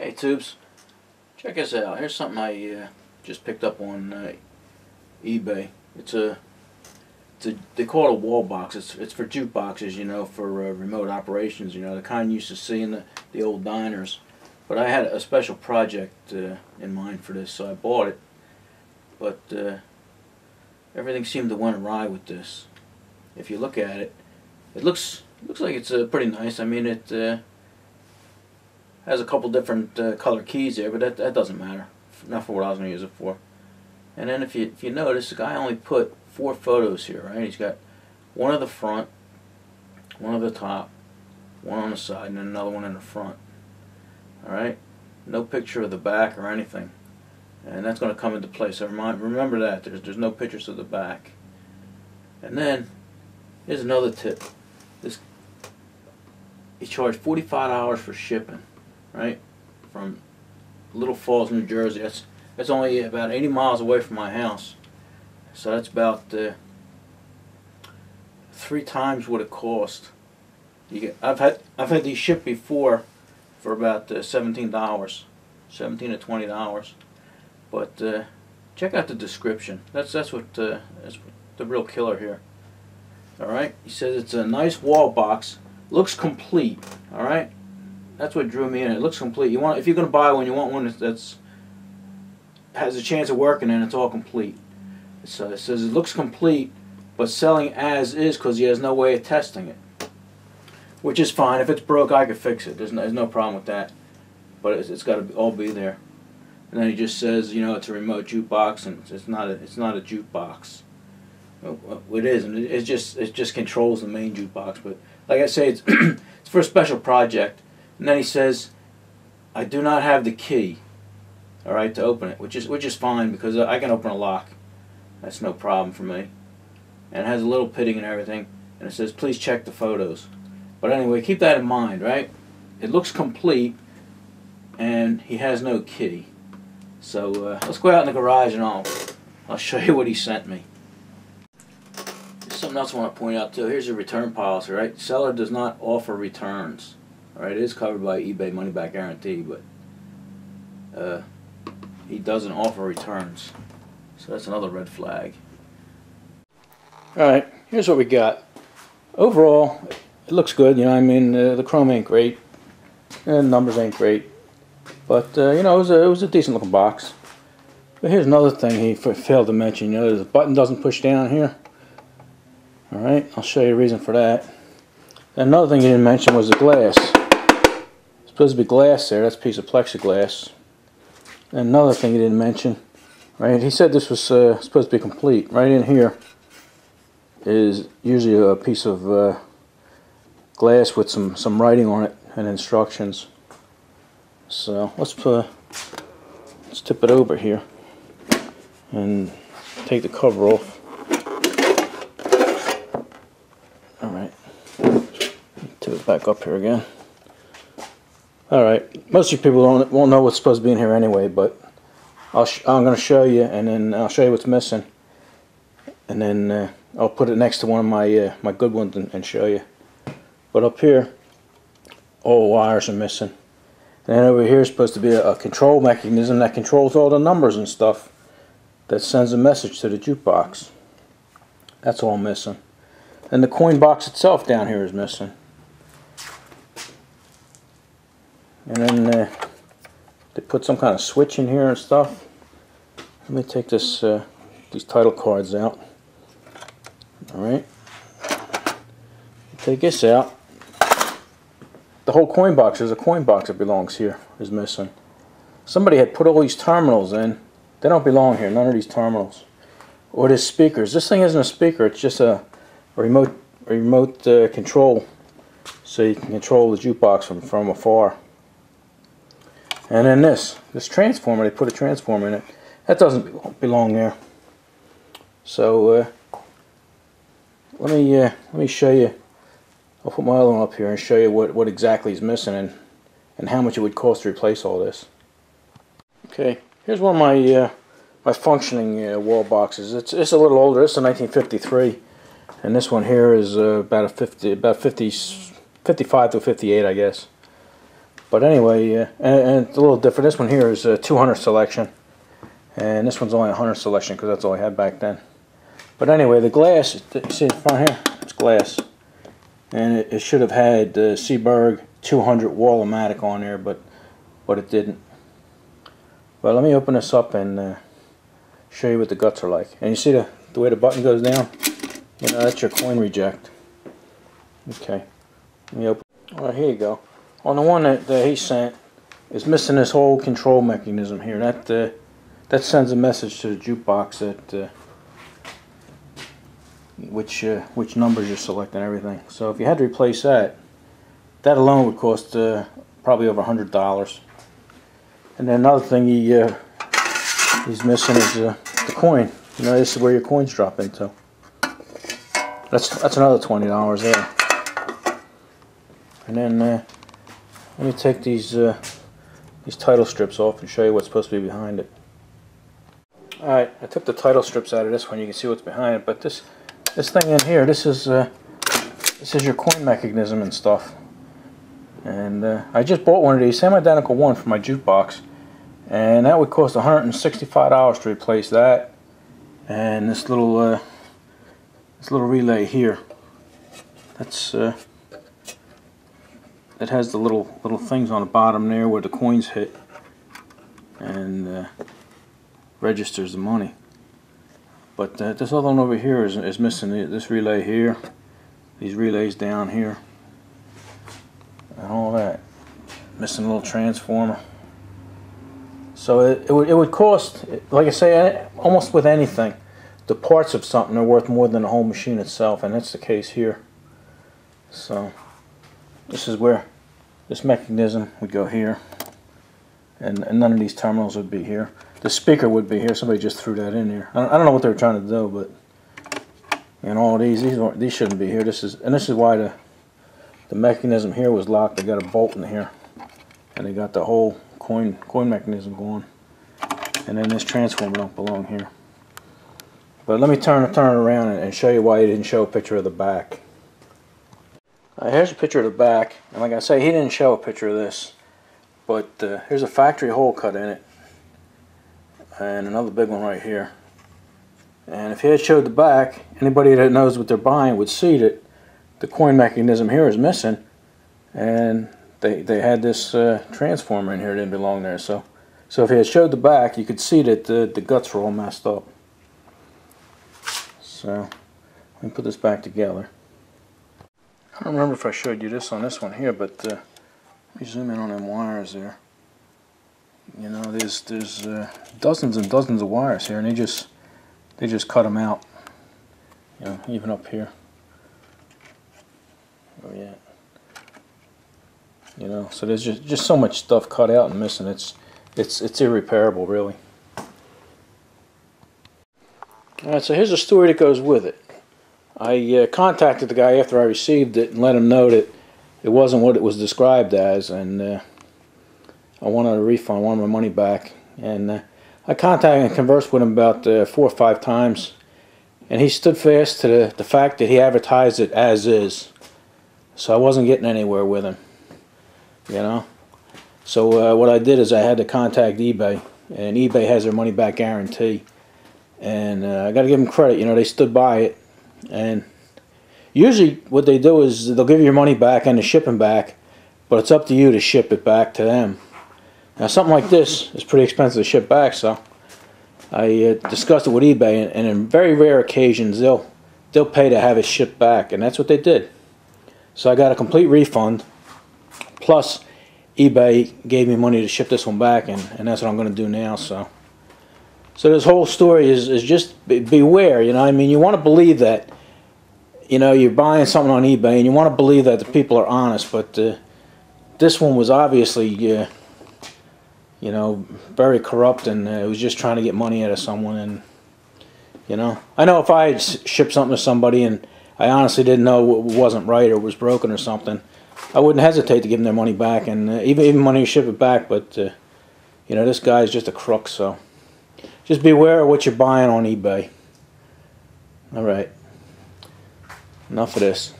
Hey tubes, check this out. Here's something I just picked up on eBay. They call it a Wallbox. It's for jukeboxes, you know, for remote operations, you know, the kind you used to see in the old diners. But I had a special project in mind for this, so I bought it. But everything seemed to went awry with this. If you look at it, it looks like it's pretty nice. I mean, it has a couple different color keys there, but that doesn't matter. Not for what I was going to use it for. And then if you notice, the guy only put 4 photos here, right? He's got one of the front, one of the top, one on the side, and then another one in the front. Alright? No picture of the back or anything. And that's going to come into play. So remember that. There's no pictures of the back. And then, here's another tip. He charged $45 for shipping. Right? From Little Falls, New Jersey. That's only about 80 miles away from my house. So that's about 3 times what it cost. I've had these shipped before for about $17, $17 to $20. But check out the description. That's what the real killer here. All right. He says it's a nice wall box. Looks complete. All right. That's what drew me in. It looks complete. If you're going to buy one, you want one that's has a chance of working and it's all complete. So it says it looks complete, but selling as is because he has no way of testing it, which is fine. If it's broke, I could fix it. There's no problem with that. But it's got to all be there. And then he just says, you know, it's a remote jukebox, and it's not a jukebox. It is, and it just controls the main jukebox. But like I say, it's it's for a special project. And then he says, I do not have the key, all right, to open it, which is fine because I can open a lock. That's no problem for me. And it has a little pitting and everything. And it says, please check the photos. But anyway, keep that in mind, right? It looks complete, and he has no key. So let's go out in the garage and I'll show you what he sent me. There's something else I want to point out too. Here's your return policy, right? Seller does not offer returns. Alright, it is covered by eBay money back guarantee, but he doesn't offer returns. So that's another red flag. Alright, here's what we got. Overall, it looks good, you know, I mean, the chrome ain't great, and the numbers ain't great, but, you know, it was a decent looking box. But here's another thing he failed to mention, you know, the button doesn't push down here. Alright, I'll show you the reason for that. And another thing he didn't mention was the glass. Supposed to be glass there, that's a piece of plexiglass. And another thing he didn't mention, right, he said this was supposed to be complete. Right in here is usually a piece of glass with some writing on it and instructions. So let's tip it over here and take the cover off. Alright, tip it back up here again. Alright, most of you people won't know what's supposed to be in here anyway, but I'm going to show you, and then I'll show you what's missing, and then I'll put it next to one of my good ones and show you. But up here, all the wires are missing. And then over here is supposed to be a control mechanism that controls all the numbers and stuff that sends a message to the jukebox. That's all missing. And the coin box itself down here is missing. And then they put some kind of switch in here and stuff. Let me take these title cards out. Alright. Take this out. The whole coin box, there's a coin box that belongs here, is missing. Somebody had put all these terminals in. They don't belong here, none of these terminals. Or there's speakers. This thing isn't a speaker, it's just a remote control. So you can control the jukebox from afar. And then this transformer, they put a transformer in it. That doesn't belong there. So let me show you. I'll put my other one up here and show you what exactly is missing and how much it would cost to replace all this. Okay, here's one of my functioning wall boxes. It's a little older. It's a 1953, and this one here is about 55 to 58, I guess. But anyway, and it's a little different. This one here is a 200 selection, and this one's only a 100 selection because that's all I had back then. But anyway, the glass, you see the front here? It's glass. And it should have had the Seeburg 200 Wallbox on there, but it didn't. But let me open this up and show you what the guts are like. And you see the way the button goes down? You know, that's your coin reject. Okay. Let me open. Alright, here you go. On the one that he sent, is missing this whole control mechanism here. That sends a message to the jukebox that which numbers you're selecting and everything. So if you had to replace that alone would cost probably over $100. And then another thing he's missing is the coin. You know, this is where your coins drop into. That's another $20 there. And then let me take these title strips off and show you what's supposed to be behind it. Alright, I took the title strips out of this one. You can see what's behind it, but this thing in here, this is your coin mechanism and stuff. And I just bought one of these, same identical one for my jukebox, and that would cost $165 to replace that. And this little relay here, that has the little things on the bottom there where the coins hit, and registers the money. But this other one over here is missing this relay here, these relays down here, and all that. Missing a little transformer. So it would cost, like I say, almost with anything, the parts of something are worth more than the whole machine itself, and that's the case here. So this is where this mechanism would go here, and none of these terminals would be here. The speaker would be here. Somebody just threw that in here. I don't know what they were trying to do, but and all these shouldn't be here. This is why the mechanism here was locked. They got a bolt in here, and they got the whole coin mechanism going. And then this transformer don't belong here. But let me turn it around and show you why he didn't show a picture of the back. Here's a picture of the back, and like I say, he didn't show a picture of this, but here's a factory hole cut in it, and another big one right here. And if he had showed the back, anybody that knows what they're buying would see that the coin mechanism here is missing, and they had this transformer in here that didn't belong there. So if he had showed the back, you could see that the guts were all messed up. So let me put this back together. I don't remember if I showed you this on this one here, but let me zoom in on them wires there. You know, there's dozens and dozens of wires here, and they just cut them out. You know, even up here. Oh yeah. You know, so there's just so much stuff cut out and missing. It's irreparable, really. Alright, so here's a story that goes with it. I contacted the guy after I received it and let him know that it wasn't what it was described as, and I wanted a refund, I wanted my money back. And I contacted and conversed with him about 4 or 5 times, and he stood fast to the fact that he advertised it as is. So I wasn't getting anywhere with him, you know. So what I did is I had to contact eBay, and eBay has their money back guarantee. And I got to give them credit, you know, they stood by it. And usually what they do is they'll give you your money back and the shipping back, but it's up to you to ship it back to them. Now something like this is pretty expensive to ship back, so I discussed it with eBay, and in very rare occasions they'll pay to have it shipped back, and that's what they did. So I got a complete refund, plus eBay gave me money to ship this one back, and that's what I'm going to do now. So this whole story is just beware, you know. I mean, you want to believe that, you know, you're buying something on eBay, and you want to believe that the people are honest, but this one was obviously, you know, very corrupt, and it was just trying to get money out of someone. And you know, I know if I had shipped something to somebody and I honestly didn't know it wasn't right or was broken or something, I wouldn't hesitate to give them their money back, and even money to ship it back. But you know, this guy's just a crook, so just beware of what you're buying on eBay. Alright, enough of this.